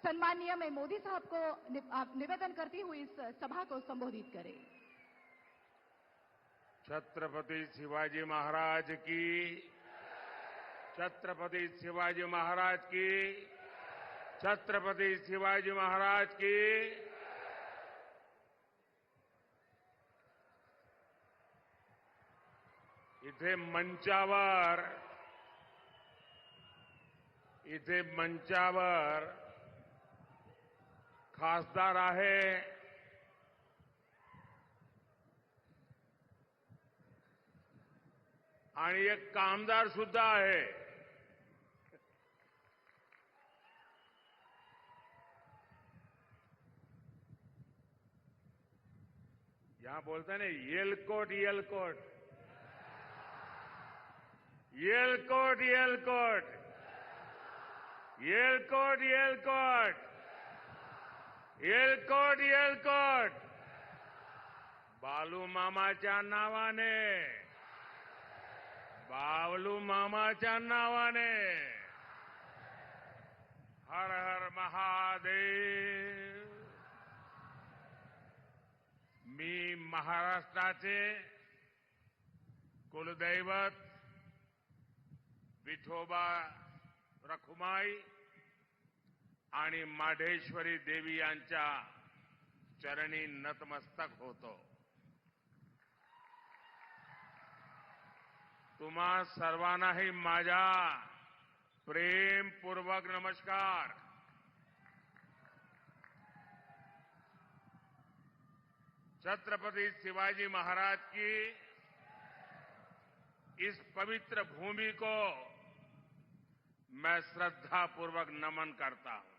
सम्माननीय मैं मोदी साहब को निवेदन करती हूँ इस सभा को संबोधित करें। छत्रपति शिवाजी महाराज की, छत्रपति शिवाजी महाराज की, छत्रपति शिवाजी महाराज की। इथे मंचावर खासदार आहे आणि एक कामदार सुद्धा आहे। यहां बोलते हैं ना येलकोट येलकोट येलकोट येलकोट येलकोट येलकोट येलकोट येलकोट बालू मामाच्या नावाने, बालू मामाच्या नावाने। हर हर महादेव। मी महाराष्ट्राचे कुलदैवत विठोबा रखुमाई आणि माढेश्वरी देवी यांच्या चरणी नतमस्तक होतो। तुम्हा सर्वांनाही माझा प्रेमपूर्वक नमस्कार। छत्रपति शिवाजी महाराज की इस पवित्र भूमि को मैं श्रद्धापूर्वक नमन करता हूं।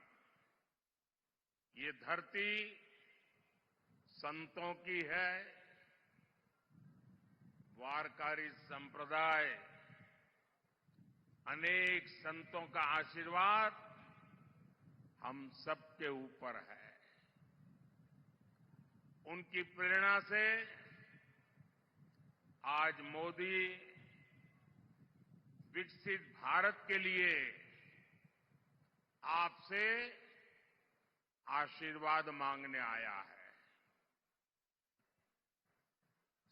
ये धरती संतों की है। वारकरी संप्रदाय, अनेक संतों का आशीर्वाद हम सबके ऊपर है। उनकी प्रेरणा से आज मोदी विकसित भारत के लिए आपसे आशीर्वाद मांगने आया है।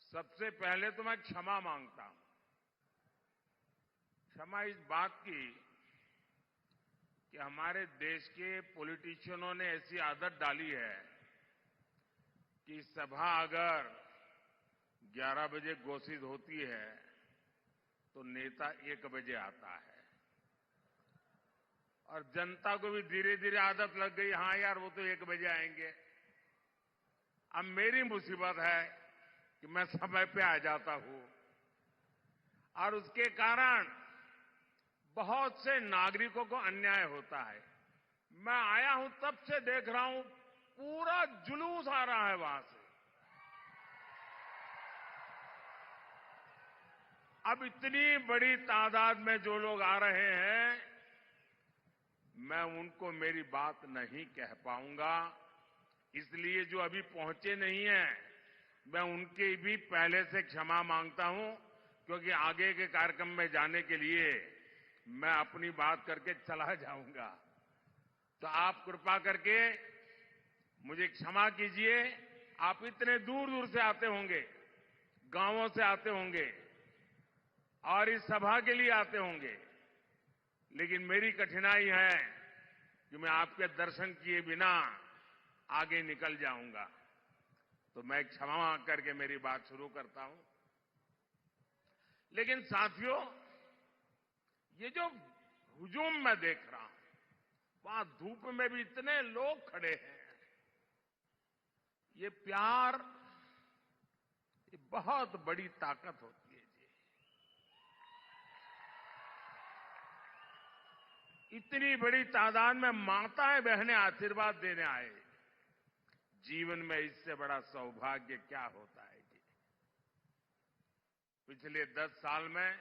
सबसे पहले तो मैं क्षमा मांगता हूं। क्षमा इस बात की कि हमारे देश के पॉलिटिशियनों ने ऐसी आदत डाली है कि सभा अगर 11 बजे घोषित होती है तो नेता 1 बजे आता है और जनता को भी धीरे धीरे आदत लग गई, हां यार वो तो 1 बजे आएंगे। अब मेरी मुसीबत है कि मैं समय पे आ जाता हूं और उसके कारण बहुत से नागरिकों को अन्याय होता है। मैं आया हूं तब से देख रहा हूं पूरा जुलूस आ रहा है वहां से। अब इतनी बड़ी तादाद में जो लोग आ रहे हैं, मैं उनको मेरी बात नहीं कह पाऊंगा। इसलिए जो अभी पहुंचे नहीं हैं, मैं उनकी भी पहले से क्षमा मांगता हूं, क्योंकि आगे के कार्यक्रम में जाने के लिए मैं अपनी बात करके चला जाऊंगा। तो आप कृपा करके मुझे क्षमा कीजिए। आप इतने दूर दूर से आते होंगे, गांवों से आते होंगे और इस सभा के लिए आते होंगे, लेकिन मेरी कठिनाई है कि मैं आपके दर्शन किए बिना आगे निकल जाऊंगा। तो मैं क्षमा मांग करके मेरी बात शुरू करता हूं। लेकिन साथियों, ये जो हुजूम मैं देख रहा हूं, वहां धूप में भी इतने लोग खड़े हैं, ये प्यार, ये बहुत बड़ी ताकत होती है जी। इतनी बड़ी तादाद में माताएं बहनें आशीर्वाद देने आए। जीवन में इससे बड़ा सौभाग्य क्या होता है जी। पिछले 10 साल में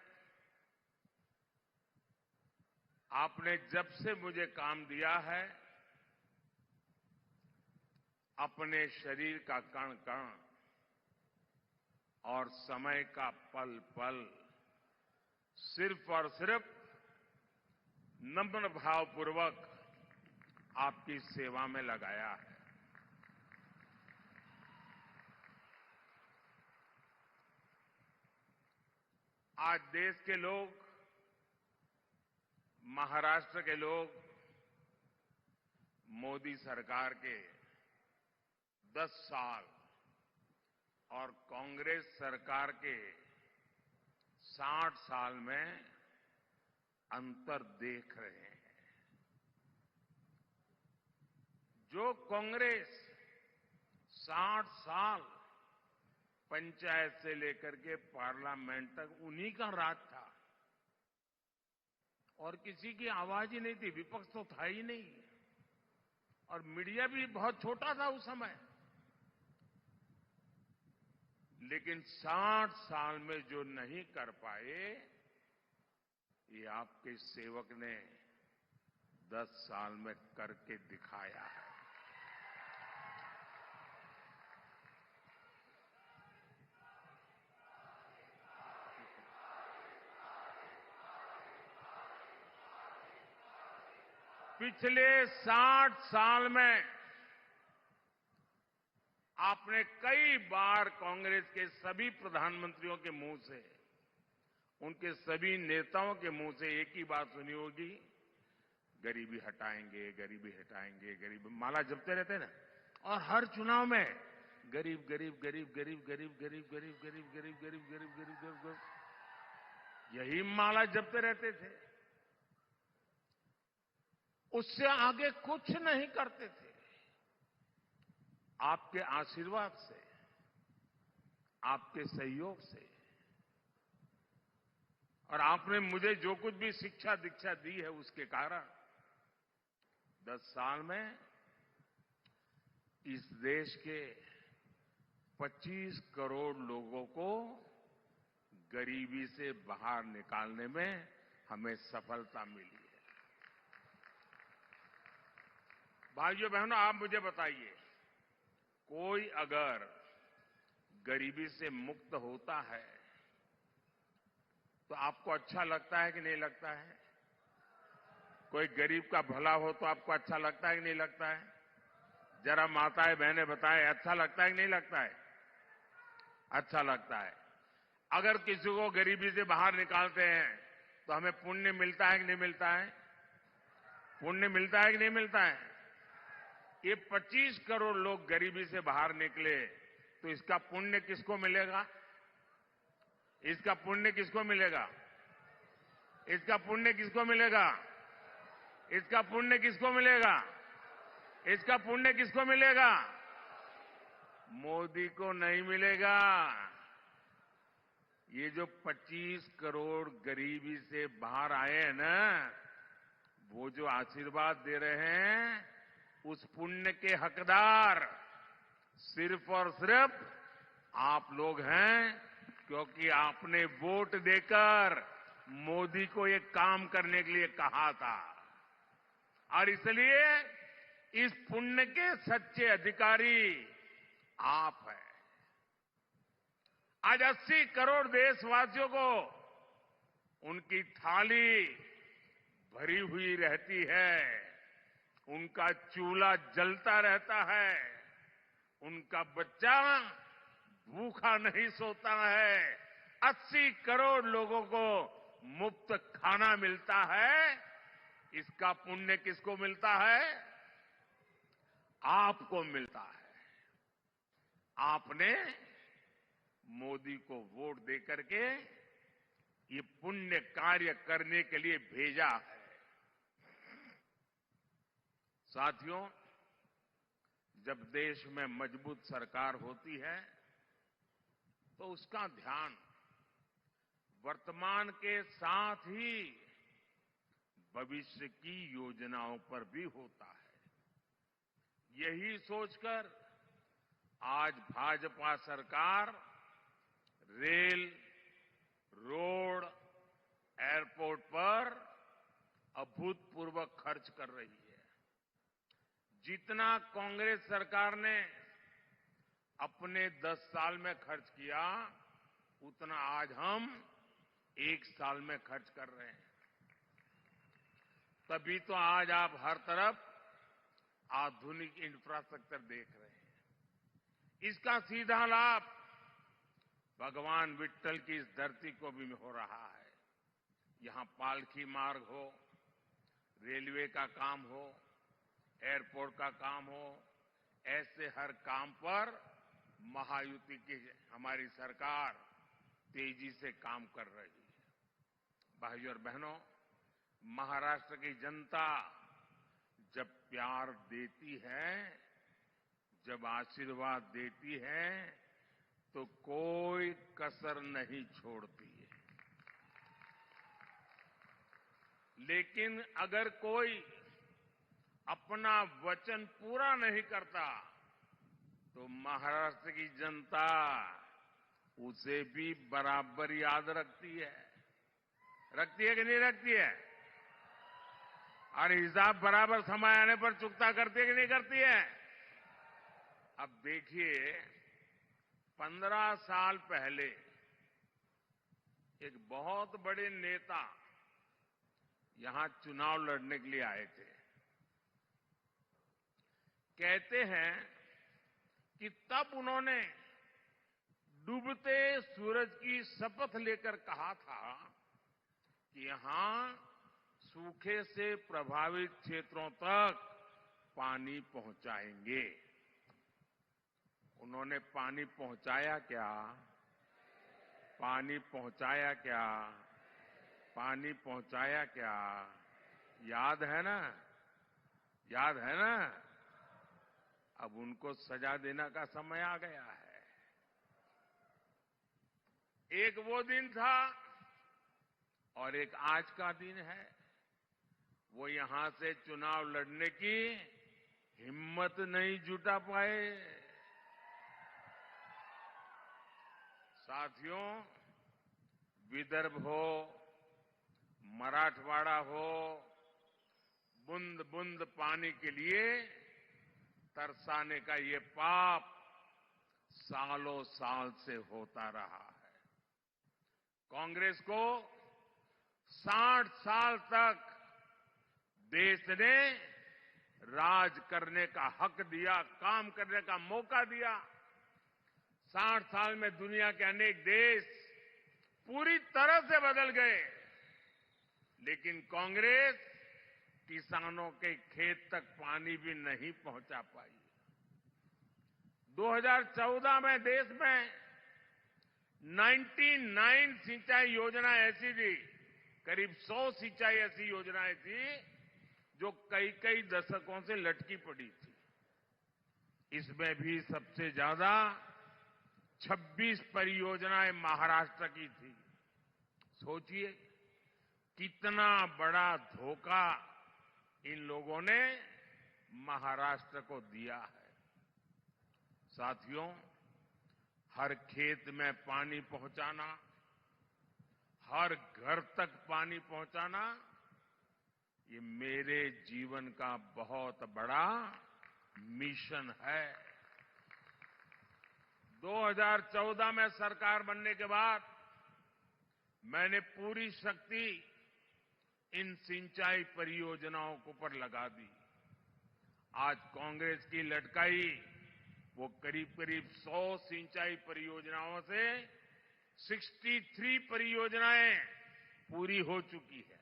आपने जब से मुझे काम दिया है, अपने शरीर का कण कण और समय का पल पल सिर्फ और सिर्फ नम्र भावपूर्वक आपकी सेवा में लगाया है। आज देश के लोग, महाराष्ट्र के लोग मोदी सरकार के 10 साल और कांग्रेस सरकार के 60 साल में अंतर देख रहे हैं। जो कांग्रेस 60 साल पंचायत से लेकर के पार्लियामेंट तक उन्हीं का राज था और किसी की आवाज ही नहीं थी, विपक्ष तो था ही नहीं और मीडिया भी बहुत छोटा था उस समय। लेकिन 60 साल में जो नहीं कर पाए, ये आपके सेवक ने 10 साल में करके दिखाया है। पिछले 60 साल में आपने कई बार कांग्रेस के सभी प्रधानमंत्रियों के मुंह से, उनके सभी नेताओं के मुंह से एक ही बात सुनी होगी, गरीबी हटाएंगे, गरीबी हटाएंगे, गरीब माला जपते रहते ना। और हर चुनाव में गरीब गरीब गरीब गरीब गरीब गरीब गरीब गरीब गरीब गरीब गरीब गरीब गरीब यही माला जपते रहते थे। उससे आगे कुछ नहीं करते थे। आपके आशीर्वाद से, आपके सहयोग से और आपने मुझे जो कुछ भी शिक्षा दीक्षा दी है उसके कारण 10 साल में इस देश के 25 करोड़ लोगों को गरीबी से बाहर निकालने में हमें सफलता मिली है। भाइयों बहनों, आप मुझे बताइए, कोई अगर गरीबी से मुक्त होता है तो आपको अच्छा लगता है कि नहीं लगता है? कोई गरीब का भला हो तो आपको अच्छा लगता है कि नहीं लगता है? जरा माताएं बहनें बताएं, अच्छा लगता है कि नहीं लगता है? अच्छा लगता है। अगर किसी को गरीबी से बाहर निकालते हैं तो हमें पुण्य मिलता है कि नहीं मिलता है? पुण्य मिलता है कि नहीं मिलता है? ये 25 करोड़ लोग गरीबी से बाहर निकले तो इसका पुण्य किसको मिलेगा? इसका पुण्य किसको मिलेगा? इसका पुण्य किसको मिलेगा? इसका पुण्य किसको मिलेगा? इसका पुण्य किसको मिलेगा? मोदी को नहीं मिलेगा। ये जो 25 करोड़ गरीबी से बाहर आए हैं ना, वो जो आशीर्वाद दे रहे हैं, उस पुण्य के हकदार सिर्फ और सिर्फ आप लोग हैं, क्योंकि आपने वोट देकर मोदी को ये काम करने के लिए कहा था और इसलिए इस पुण्य के सच्चे अधिकारी आप हैं। आज 80 करोड़ देशवासियों को उनकी थाली भरी हुई रहती है, उनका चूल्हा जलता रहता है, उनका बच्चा भूखा नहीं सोता है। 80 करोड़ लोगों को मुफ्त खाना मिलता है। इसका पुण्य किसको मिलता है? आपको मिलता है। आपने मोदी को वोट देकर के ये पुण्य कार्य करने के लिए भेजा है। साथियों, जब देश में मजबूत सरकार होती है तो उसका ध्यान वर्तमान के साथ ही भविष्य की योजनाओं पर भी होता है। यही सोचकर आज भाजपा सरकार रेल, रोड, एयरपोर्ट पर अभूतपूर्व खर्च कर रही है। जितना कांग्रेस सरकार ने अपने 10 साल में खर्च किया, उतना आज हम 1 साल में खर्च कर रहे हैं। तभी तो आज आप हर तरफ आधुनिक इंफ्रास्ट्रक्चर देख रहे हैं। इसका सीधा लाभ भगवान विट्ठल की इस धरती को भी हो रहा है। यहां पालकी मार्ग हो, रेलवे का काम हो, एयरपोर्ट का काम हो, ऐसे हर काम पर महायुति की हमारी सरकार तेजी से काम कर रही है। भाइयों और बहनों, महाराष्ट्र की जनता जब प्यार देती है, जब आशीर्वाद देती है, तो कोई कसर नहीं छोड़ती है। लेकिन अगर कोई अपना वचन पूरा नहीं करता, तो महाराष्ट्र की जनता उसे भी बराबर याद रखती है। रखती है कि नहीं रखती है? और हिसाब बराबर समय आने पर चुकता करती है कि नहीं करती है? अब देखिए, 15 साल पहले एक बहुत बड़े नेता यहां चुनाव लड़ने के लिए आए थे। कहते हैं कि तब उन्होंने डूबते सूरज की शपथ लेकर कहा था कि यहां सूखे से प्रभावित क्षेत्रों तक पानी पहुंचाएंगे। उन्होंने पानी पहुंचाया क्या? पानी पहुंचाया क्या? पानी पहुंचाया क्या? याद है ना? याद है ना? अब उनको सजा देने का समय आ गया है। एक वो दिन था और एक आज का दिन है। वो यहां से चुनाव लड़ने की हिम्मत नहीं जुटा पाए। साथियों, विदर्भ हो, मराठवाड़ा हो, बूंद बूंद पानी के लिए तरसाने का ये पाप सालों साल से होता रहा है। कांग्रेस को 60 साल तक देश ने राज करने का हक दिया, काम करने का मौका दिया। 60 साल में दुनिया के अनेक देश पूरी तरह से बदल गए, लेकिन कांग्रेस किसानों के खेत तक पानी भी नहीं पहुंचा पाई। 2014 में देश में 99 सिंचाई योजना ऐसी थी, करीब 100 सिंचाई ऐसी योजनाएं थी जो कई कई दशकों से लटकी पड़ी थी। इसमें भी सबसे ज्यादा 26 परियोजनाएं महाराष्ट्र की थी। सोचिए कितना बड़ा धोखा इन लोगों ने महाराष्ट्र को दिया है। साथियों, हर खेत में पानी पहुंचाना, हर घर तक पानी पहुंचाना, ये मेरे जीवन का बहुत बड़ा मिशन है। 2014 में सरकार बनने के बाद मैंने पूरी शक्ति इन सिंचाई परियोजनाओं के ऊपर लगा दी। आज कांग्रेस की लटकाई वो करीब करीब 100 सिंचाई परियोजनाओं से 63 परियोजनाएं पूरी हो चुकी है।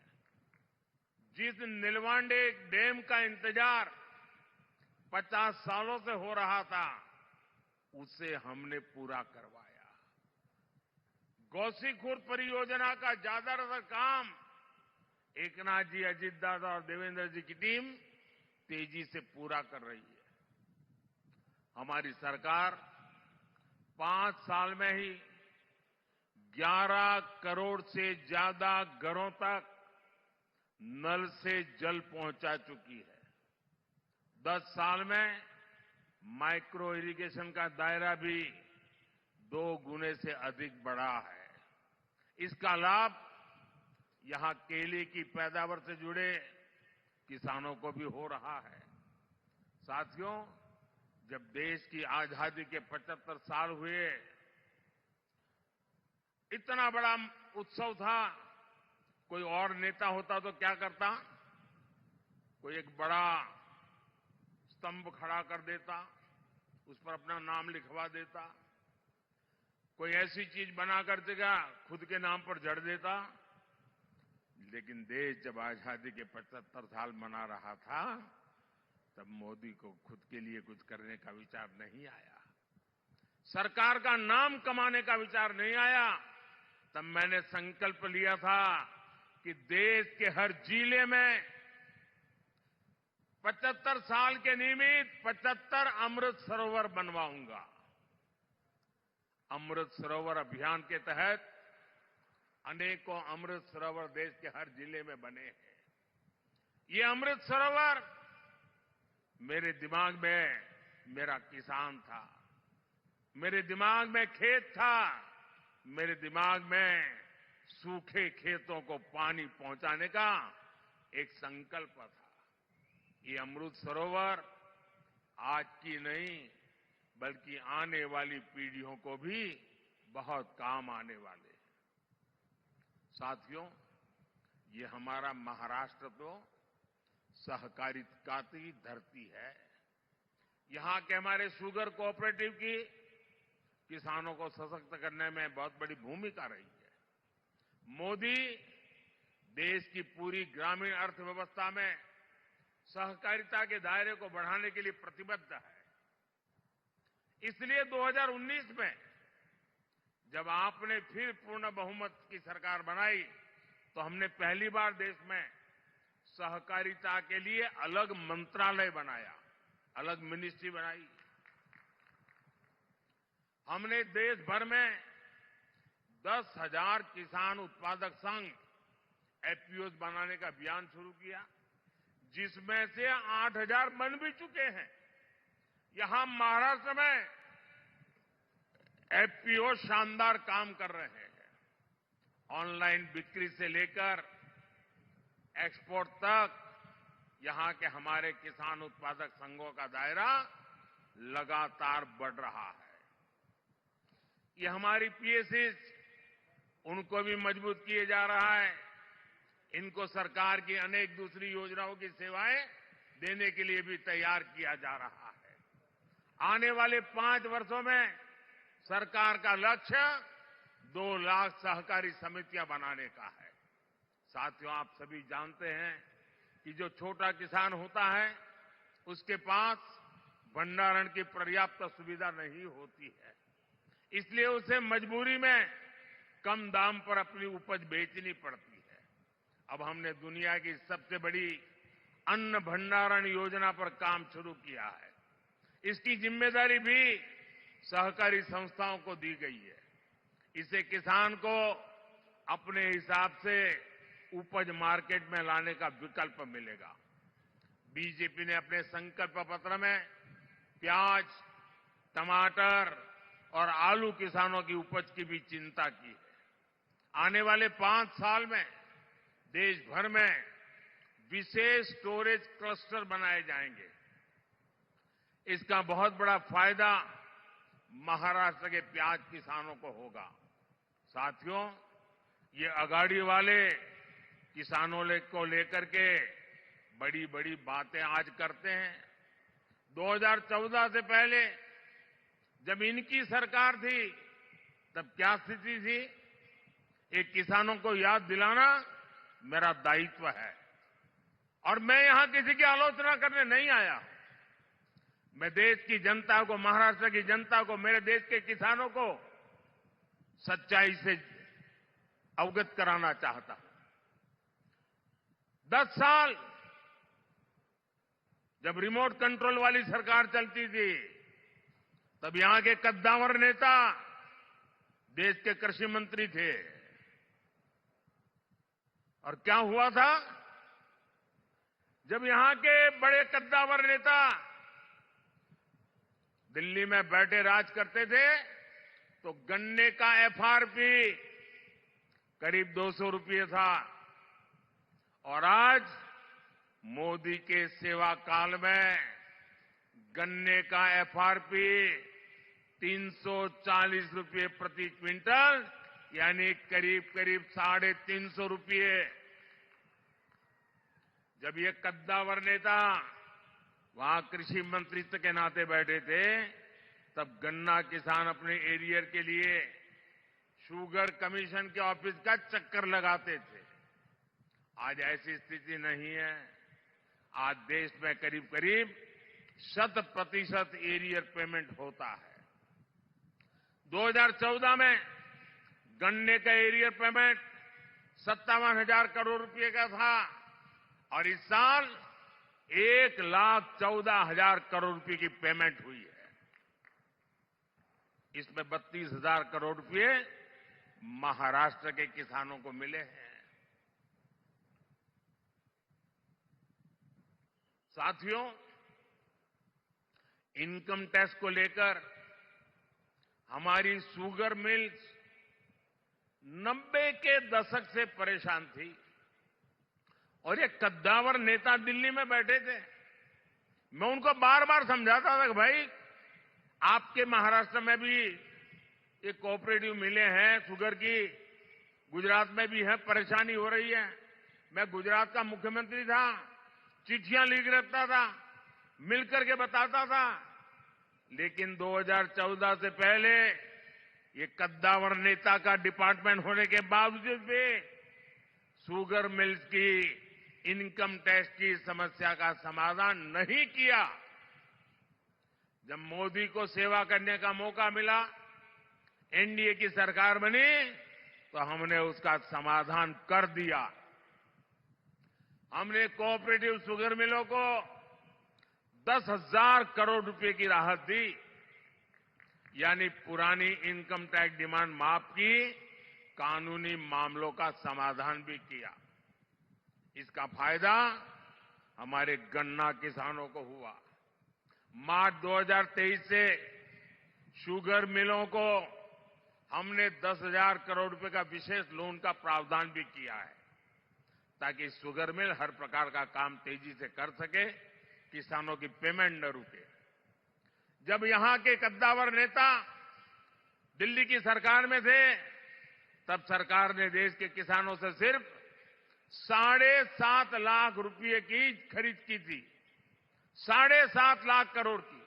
जिस नीलवांडे डैम का इंतजार 50 सालों से हो रहा था, उसे हमने पूरा करवाया। गौसीखुर्द परियोजना का ज्यादातर काम एकनाथ जी, अजित दादा और देवेंद्र जी की टीम तेजी से पूरा कर रही है। हमारी सरकार 5 साल में ही 11 करोड़ से ज्यादा घरों तक नल से जल पहुंचा चुकी है। 10 साल में माइक्रो इरिगेशन का दायरा भी 2 गुने से अधिक बढ़ा है। इसका लाभ यहां केले की पैदावार से जुड़े किसानों को भी हो रहा है। साथियों, जब देश की आजादी के 75 साल हुए, इतना बड़ा उत्सव था, कोई और नेता होता तो क्या करता? कोई एक बड़ा स्तंभ खड़ा कर देता, उस पर अपना नाम लिखवा देता, कोई ऐसी चीज बना कर देगा खुद के नाम पर जड़ देता। लेकिन देश जब आजादी के 75 साल मना रहा था, तब मोदी को खुद के लिए कुछ करने का विचार नहीं आया, सरकार का नाम कमाने का विचार नहीं आया। तब मैंने संकल्प लिया था कि देश के हर जिले में 75 साल के निमित्त 75 अमृत सरोवर बनवाऊंगा। अमृत सरोवर अभियान के तहत अनेकों अमृत सरोवर देश के हर जिले में बने हैं। ये अमृत सरोवर मेरे दिमाग में मेरा किसान था, मेरे दिमाग में खेत था, मेरे दिमाग में सूखे खेतों को पानी पहुंचाने का एक संकल्प था। ये अमृत सरोवर आज की नहीं बल्कि आने वाली पीढ़ियों को भी बहुत काम आने वाले हैं। साथियों, ये हमारा महाराष्ट्र तो सहकारिता की धरती है। यहां के हमारे शुगर कोऑपरेटिव की किसानों को सशक्त करने में बहुत बड़ी भूमिका रही है। मोदी देश की पूरी ग्रामीण अर्थव्यवस्था में सहकारिता के दायरे को बढ़ाने के लिए प्रतिबद्ध है। इसलिए 2019 में जब आपने फिर पूर्ण बहुमत की सरकार बनाई, तो हमने पहली बार देश में सहकारिता के लिए अलग मंत्रालय बनाया, अलग मिनिस्ट्री बनाई। हमने देश भर में 10,000 किसान उत्पादक संघ एफपीओज बनाने का अभियान शुरू किया, जिसमें से 8,000 बन भी चुके हैं। यहां महाराष्ट्र में एफपीओ शानदार काम कर रहे हैं। ऑनलाइन बिक्री से लेकर एक्सपोर्ट तक यहां के हमारे किसान उत्पादक संघों का दायरा लगातार बढ़ रहा है। ये हमारी पीएसएस, उनको भी मजबूत किए जा रहा है। इनको सरकार की अनेक दूसरी योजनाओं की सेवाएं देने के लिए भी तैयार किया जा रहा है। आने वाले 5 वर्षों में सरकार का लक्ष्य 2 लाख सहकारी समितियां बनाने का है। साथियों, आप सभी जानते हैं कि जो छोटा किसान होता है उसके पास भंडारण की पर्याप्त सुविधा नहीं होती है, इसलिए उसे मजबूरी में कम दाम पर अपनी उपज बेचनी पड़ती है। अब हमने दुनिया की सबसे बड़ी अन्न भंडारण योजना पर काम शुरू किया है। इसकी जिम्मेदारी भी सहकारी संस्थाओं को दी गई है। इससे किसान को अपने हिसाब से उपज मार्केट में लाने का विकल्प मिलेगा। बीजेपी ने अपने संकल्प पत्र में प्याज, टमाटर और आलू किसानों की उपज की भी चिंता की है। आने वाले 5 साल में देश भर में विशेष स्टोरेज क्लस्टर बनाए जाएंगे। इसका बहुत बड़ा फायदा महाराष्ट्र के प्याज किसानों को होगा। साथियों, ये अगाड़ी वाले किसानों को लेकर के बड़ी बड़ी बातें आज करते हैं। 2014 से पहले जब इनकी सरकार थी तब क्या स्थिति थी, एक किसानों को याद दिलाना मेरा दायित्व है। और मैं यहां किसी की आलोचना करने नहीं आया। मैं देश की जनता को, महाराष्ट्र की जनता को, मेरे देश के किसानों को सच्चाई से अवगत कराना चाहता हूं। 10 साल जब रिमोट कंट्रोल वाली सरकार चलती थी, तब यहां के कद्दावर नेता देश के कृषि मंत्री थे। और क्या हुआ था, जब यहां के बड़े कद्दावर नेता दिल्ली में बैठे राज करते थे, तो गन्ने का एफआरपी करीब 200 रुपये था। और आज मोदी के सेवा काल में गन्ने का एफआरपी 340 रुपये प्रति क्विंटल, यानी करीब करीब 350 रुपये। जब ये कद्दावर नेता वहां कृषि मंत्रित्व के नाते बैठे थे, तब गन्ना किसान अपने एरियर के लिए शुगर कमीशन के ऑफिस का चक्कर लगाते थे। आज ऐसी स्थिति नहीं है। आज देश में करीब करीब 100% एरियर पेमेंट होता है। 2014 में गन्ने का एरियर पेमेंट 57,000 करोड़ रुपए का था और इस साल 1,14,000 करोड़ रुपए की पेमेंट हुई है। इसमें 32,000 करोड़ रुपए महाराष्ट्र के किसानों को मिले हैं। साथियों, इनकम टैक्स को लेकर हमारी शुगर मिल्स 90 के दशक से परेशान थी और ये कद्दावर नेता दिल्ली में बैठे थे। मैं उनको बार बार समझाता था कि भाई, आपके महाराष्ट्र में भी ये कोऑपरेटिव मिलें हैं शुगर की, गुजरात में भी है, परेशानी हो रही है। मैं गुजरात का मुख्यमंत्री था, चिट्ठियां लिख रखता था, मिलकर के बताता था, लेकिन 2014 से पहले ये कद्दावर नेता का डिपार्टमेंट होने के बावजूद भी शुगर मिल्स की इनकम टैक्स की समस्या का समाधान नहीं किया। जब मोदी को सेवा करने का मौका मिला, एनडीए की सरकार बनी, तो हमने उसका समाधान कर दिया। हमने कोऑपरेटिव शुगर मिलों को 10,000 करोड़ रुपए की राहत दी, यानी पुरानी इनकम टैक्स डिमांड माफ की, कानूनी मामलों का समाधान भी किया। इसका फायदा हमारे गन्ना किसानों को हुआ। मार्च 2023 से शुगर मिलों को हमने 10,000 करोड़ रुपए का विशेष लोन का प्रावधान भी किया है, ताकि शुगर मिल हर प्रकार का काम तेजी से कर सके, किसानों की पेमेंट न रुके। जब यहां के कद्दावर नेता दिल्ली की सरकार में थे, तब सरकार ने देश के किसानों से सिर्फ 7.5 लाख रुपए की खरीद की थी, 7.5 लाख करोड़ की।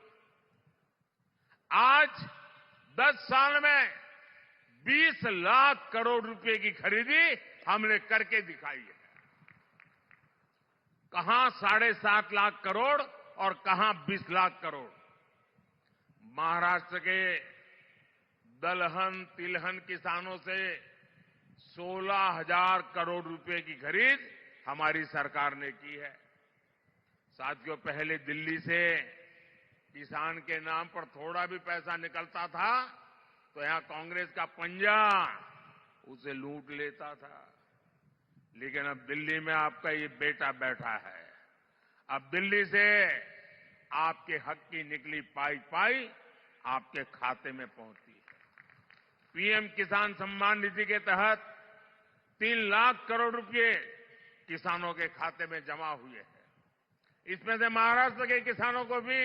आज 10 साल में 20 लाख करोड़ रुपए की खरीदी हमने करके दिखाई है। कहां 7.5 लाख करोड़ और कहां 20 लाख करोड़। महाराष्ट्र के दलहन तिलहन किसानों से 16,000 करोड़ रुपए की खरीद हमारी सरकार ने की है। साथियों, पहले दिल्ली से किसान के नाम पर थोड़ा भी पैसा निकलता था तो यहां कांग्रेस का पंजा उसे लूट लेता था, लेकिन अब दिल्ली में आपका ये बेटा बैठा है। अब दिल्ली से आपके हक की निकली पाई आपके खाते में पहुंचती है। पीएम किसान सम्मान निधि के तहत 3 लाख करोड़ रुपए किसानों के खाते में जमा हुए हैं। इसमें से महाराष्ट्र के किसानों को भी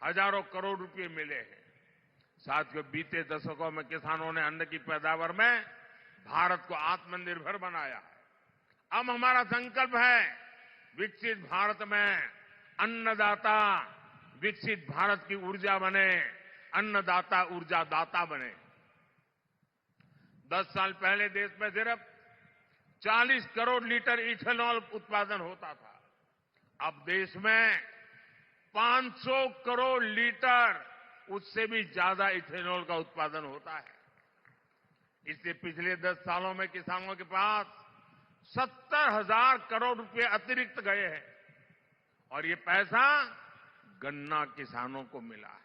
हजारों करोड़ रुपए मिले हैं। साथियों, बीते दशकों में किसानों ने अन्न की पैदावार में भारत को आत्मनिर्भर बनाया है। अब हमारा संकल्प है विकसित भारत में अन्नदाता विकसित भारत की ऊर्जा बने, अन्नदाता ऊर्जा दाता बने। 10 साल पहले देश में सिर्फ 40 करोड़ लीटर इथेनॉल उत्पादन होता था। अब देश में 500 करोड़ लीटर, उससे भी ज्यादा इथेनॉल का उत्पादन होता है। इससे पिछले 10 सालों में किसानों के पास 70,000 करोड़ रुपए अतिरिक्त गए हैं और ये पैसा गन्ना किसानों को मिला है।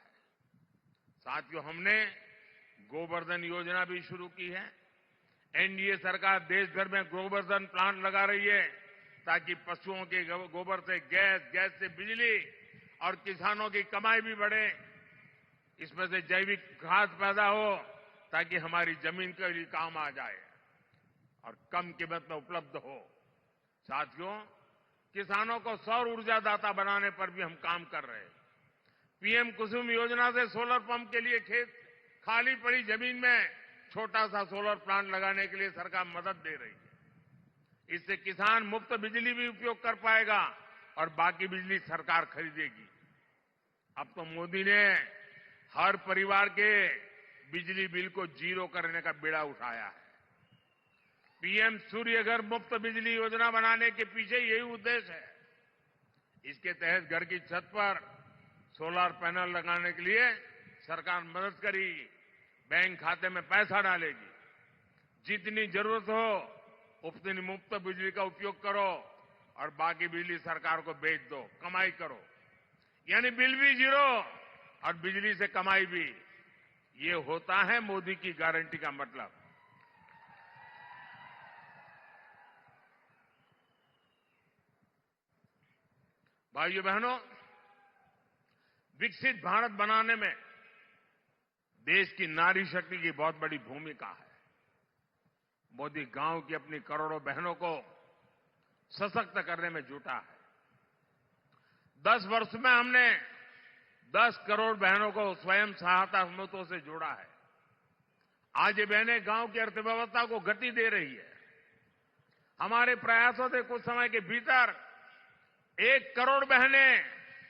साथियों, हमने गोवर्धन योजना भी शुरू की है। एनडीए सरकार देश भर में गोवर्धन प्लांट लगा रही है, ताकि पशुओं के गोबर से गैस से बिजली और किसानों की कमाई भी बढ़े। इसमें से जैविक खाद पैदा हो, ताकि हमारी जमीन के लिए काम आ जाए और कम कीमत में उपलब्ध हो। साथियों, किसानों को सौर ऊर्जा दाता बनाने पर भी हम काम कर रहे हैं। पीएम कुसुम योजना से सोलर पंप के लिए खाली पड़ी जमीन में छोटा सा सोलर प्लांट लगाने के लिए सरकार मदद दे रही है। इससे किसान मुफ्त बिजली भी उपयोग कर पाएगा और बाकी बिजली सरकार खरीदेगी। अब तो मोदी ने हर परिवार के बिजली बिल को जीरो करने का बीड़ा उठाया है। पीएम सूर्य घर मुफ्त बिजली योजना बनाने के पीछे यही उद्देश्य है। इसके तहत घर की छत पर सोलर पैनल लगाने के लिए सरकार मदद करेगी, बैंक खाते में पैसा डालेगी। जितनी जरूरत हो उतनी मुफ्त बिजली का उपयोग करो और बाकी बिजली सरकार को बेच दो, कमाई करो। यानी बिल भी जीरो और बिजली से कमाई भी। ये होता है मोदी की गारंटी का मतलब। भाइयों बहनों, विकसित भारत बनाने में देश की नारी शक्ति की बहुत बड़ी भूमिका है। मोदी गांव की अपनी करोड़ों बहनों को सशक्त करने में जुटा है। 10 वर्ष में हमने 10 करोड़ बहनों को स्वयं सहायता समूहों से जोड़ा है। आज ये बहनें गांव की अर्थव्यवस्था को गति दे रही है। हमारे प्रयासों से कुछ समय के भीतर 1 करोड़ बहनें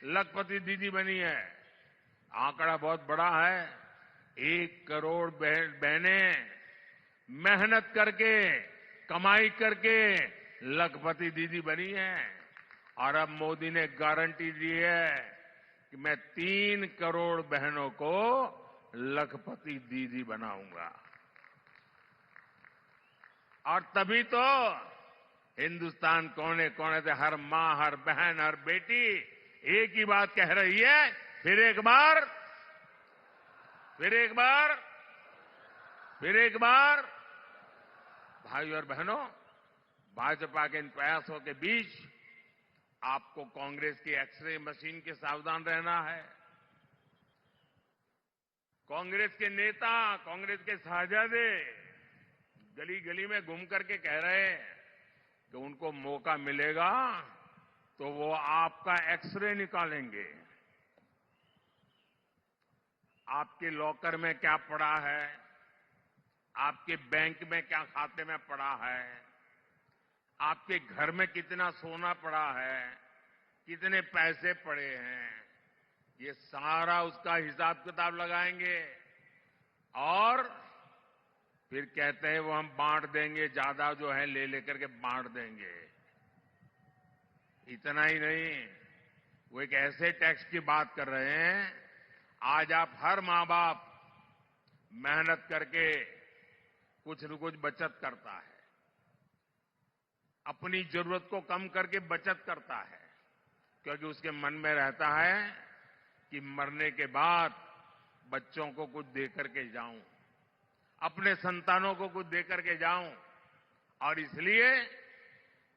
लखपति दीदी बनी है। आंकड़ा बहुत बड़ा है। 1 करोड़ बहनें मेहनत करके, कमाई करके लखपति दीदी बनी है। और अब मोदी ने गारंटी दी है कि मैं 3 करोड़ बहनों को लखपति दीदी बनाऊंगा। और तभी तो हिंदुस्तान कोने कोने से हर मां, हर बहन, हर बेटी एक ही बात कह रही है, फिर एक बार, फिर एक बार, फिर एक बार। भाइयों और बहनों, भाजपा के इन प्रयासों के बीच आपको कांग्रेस की एक्सरे मशीन के सावधान रहना है। कांग्रेस के नेता, कांग्रेस के साहजादे गली गली में घूम करके कह रहे हैं कि उनको मौका मिलेगा तो वो आपका एक्सरे निकालेंगे। आपके लॉकर में क्या पड़ा है, आपके बैंक में क्या खाते में पड़ा है, आपके घर में कितना सोना पड़ा है, कितने पैसे पड़े हैं, ये सारा उसका हिसाब किताब लगाएंगे। और फिर कहते हैं वो हम बांट देंगे, ज्यादा जो है ले लेकर के बांट देंगे। इतना ही नहीं, वो एक ऐसे टैक्स की बात कर रहे हैं। आज आप हर मां बाप मेहनत करके कुछ न कुछ बचत करता है, अपनी जरूरत को कम करके बचत करता है, क्योंकि उसके मन में रहता है कि मरने के बाद बच्चों को कुछ दे करके जाऊं, अपने संतानों को कुछ दे करके जाऊं। और इसलिए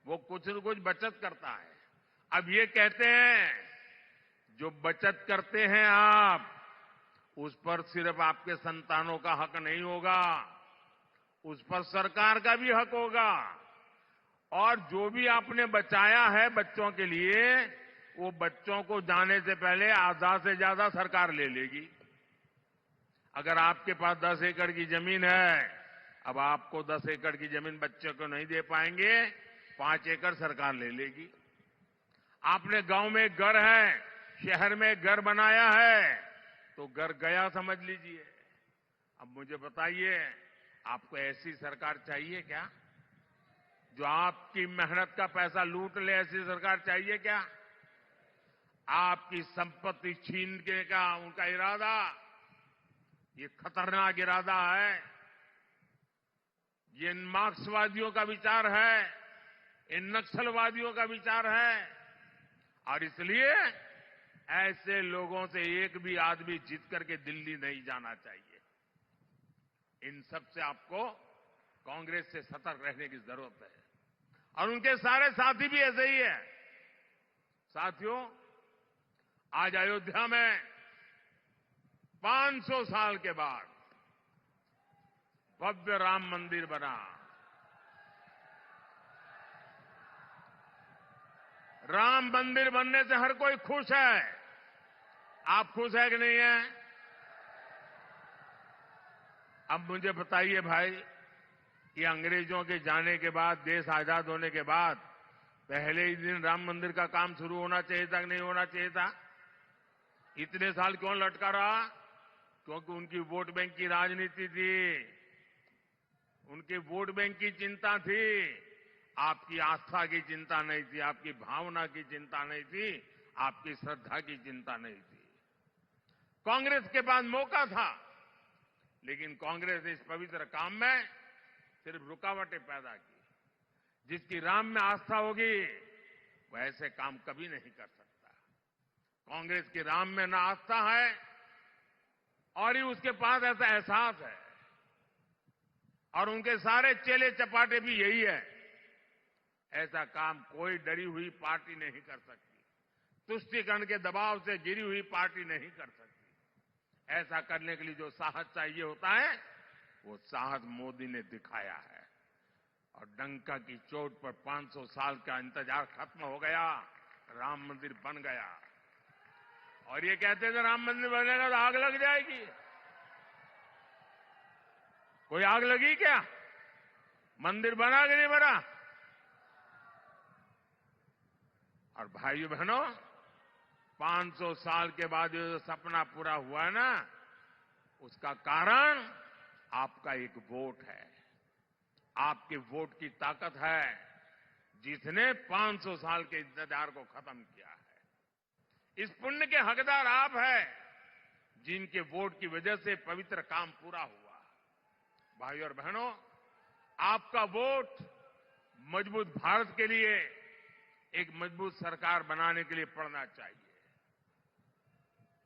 वो कुछ न कुछ बचत करता है। अब ये कहते हैं जो बचत करते हैं आप, उस पर सिर्फ आपके संतानों का हक नहीं होगा, उस पर सरकार का भी हक होगा। और जो भी आपने बचाया है बच्चों के लिए, वो बच्चों को जाने से पहले आधा से ज्यादा सरकार ले लेगी। अगर आपके पास 10 एकड़ की जमीन है, अब आपको 10 एकड़ की जमीन बच्चों को नहीं दे पाएंगे, 5 एकड़ सरकार ले लेगी। आपने गांव में एक घर है, शहर में एक घर बनाया है, तो घर गया समझ लीजिए। अब मुझे बताइए, आपको ऐसी सरकार चाहिए क्या, जो आपकी मेहनत का पैसा लूट ले? ऐसी सरकार चाहिए क्या? आपकी संपत्ति छीनने का उनका इरादा, ये खतरनाक इरादा है। ये मार्क्सवादियों का विचार है, इन नक्सलवादियों का विचार है। और इसलिए ऐसे लोगों से एक भी आदमी जीत करके दिल्ली नहीं जाना चाहिए। इन सब से आपको कांग्रेस से सतर्क रहने की जरूरत है। और उनके सारे साथी भी ऐसे ही है। साथियों, आज अयोध्या में 500 साल के बाद भव्य राम मंदिर बना। राम मंदिर बनने से हर कोई खुश है। आप खुश है कि नहीं है? अब मुझे बताइए भाई, ये अंग्रेजों के जाने के बाद, देश आजाद होने के बाद पहले ही दिन राम मंदिर का काम शुरू होना चाहिए था कि नहीं होना चाहिए था? इतने साल क्यों लटका रहा? क्योंकि उनकी वोट बैंक की राजनीति थी, उनके वोट बैंक की चिंता थी, आपकी आस्था की चिंता नहीं थी, आपकी भावना की चिंता नहीं थी, आपकी श्रद्धा की चिंता नहीं थी। कांग्रेस के पास मौका था, लेकिन कांग्रेस ने इस पवित्र काम में सिर्फ रुकावटें पैदा की। जिसकी राम में आस्था होगी वो ऐसे काम कभी नहीं कर सकता। कांग्रेस की राम में ना आस्था है और ही उसके पास ऐसा एहसास है, और उनके सारे चेले चपाटे भी यही है। ऐसा काम कोई डरी हुई पार्टी नहीं कर सकती, तुष्टीकरण के दबाव से गिरी हुई पार्टी नहीं कर सकती। ऐसा करने के लिए जो साहस चाहिए होता है, वो साहस मोदी ने दिखाया है। और डंका की चोट पर 500 साल का इंतजार खत्म हो गया, राम मंदिर बन गया। और ये कहते थे राम मंदिर बनेगा तो आग लग जाएगी। कोई आग लगी क्या? मंदिर बना कि नहीं बना? और भाइयों बहनों, 500 साल के बाद जो सपना पूरा हुआ है ना, उसका कारण आपका एक वोट है, आपके वोट की ताकत है, जिसने 500 साल के इंतजार को खत्म किया है। इस पुण्य के हकदार आप हैं, जिनके वोट की वजह से पवित्र काम पूरा हुआ। भाइयों और बहनों, आपका वोट मजबूत भारत के लिए, एक मजबूत सरकार बनाने के लिए पड़ना चाहिए।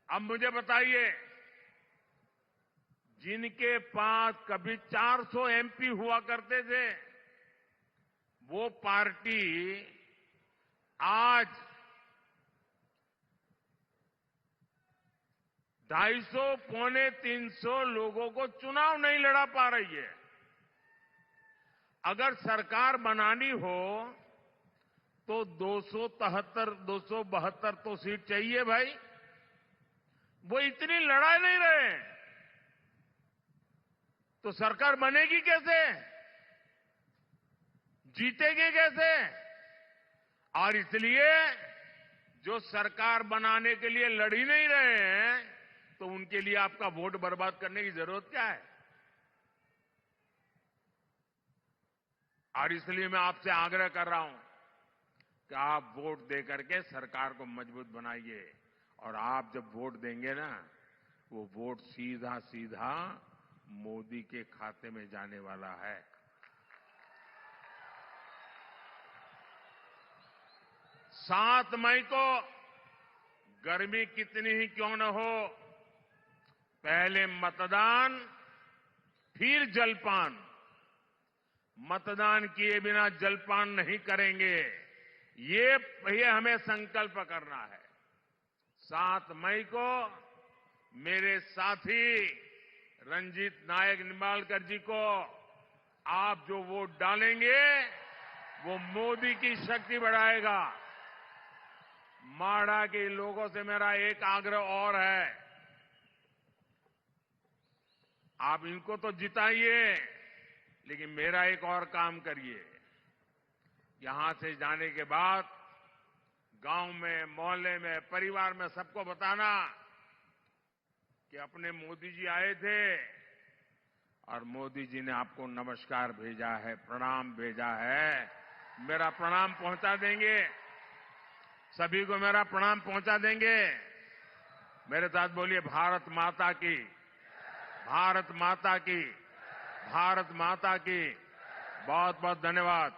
अब मुझे बताइए, जिनके पास कभी 400 एमपी हुआ करते थे, वो पार्टी आज 250 पौने 300 लोगों को चुनाव नहीं लड़ा पा रही है। अगर सरकार बनानी हो तो 272 तो सीट चाहिए भाई। वो इतनी लड़ा नहीं रहे, तो सरकार बनेगी कैसे? जीतेगी कैसे? और इसलिए जो सरकार बनाने के लिए लड़ ही नहीं रहे हैं, तो उनके लिए आपका वोट बर्बाद करने की जरूरत क्या है? और इसलिए मैं आपसे आग्रह कर रहा हूं कि आप वोट दे करके सरकार को मजबूत बनाइए। और आप जब वोट देंगे ना, वो वोट सीधा सीधा मोदी के खाते में जाने वाला है। 7 मई को गर्मी कितनी ही क्यों न हो, पहले मतदान फिर जलपान। मतदान किए बिना जलपान नहीं करेंगे, ये हमें संकल्प करना है। 7 मई को मेरे साथी रंजीत नायक निंबालकर जी को आप जो वोट डालेंगे, वो मोदी की शक्ति बढ़ाएगा। माड़ा के लोगों से मेरा एक आग्रह और है, आप इनको तो जिताइए, लेकिन मेरा एक और काम करिए। यहां से जाने के बाद गांव में, मोहल्ले में, परिवार में सबको बताना कि अपने मोदी जी आए थे और मोदी जी ने आपको नमस्कार भेजा है, प्रणाम भेजा है। मेरा प्रणाम पहुंचा देंगे, सभी को मेरा प्रणाम पहुंचा देंगे। मेरे साथ बोलिए, भारत माता की, भारत माता की, भारत माता की। बहुत बहुत धन्यवाद।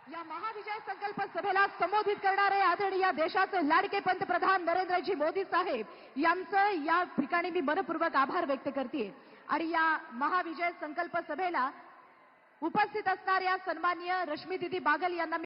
या महाविजय संकल्प सभेला संबोधित करणारे आदरणीय देशाचे लाडके पंतप्रधान नरेंद्रजी मोदी साहेब यांचं या ठिकाणी मी मनपूर्वक आभार व्यक्त करते। आणि या महाविजय संकल्प सभेला उपस्थित असणाऱ्या सन्माननीय रश्मी दीदी बागल यांना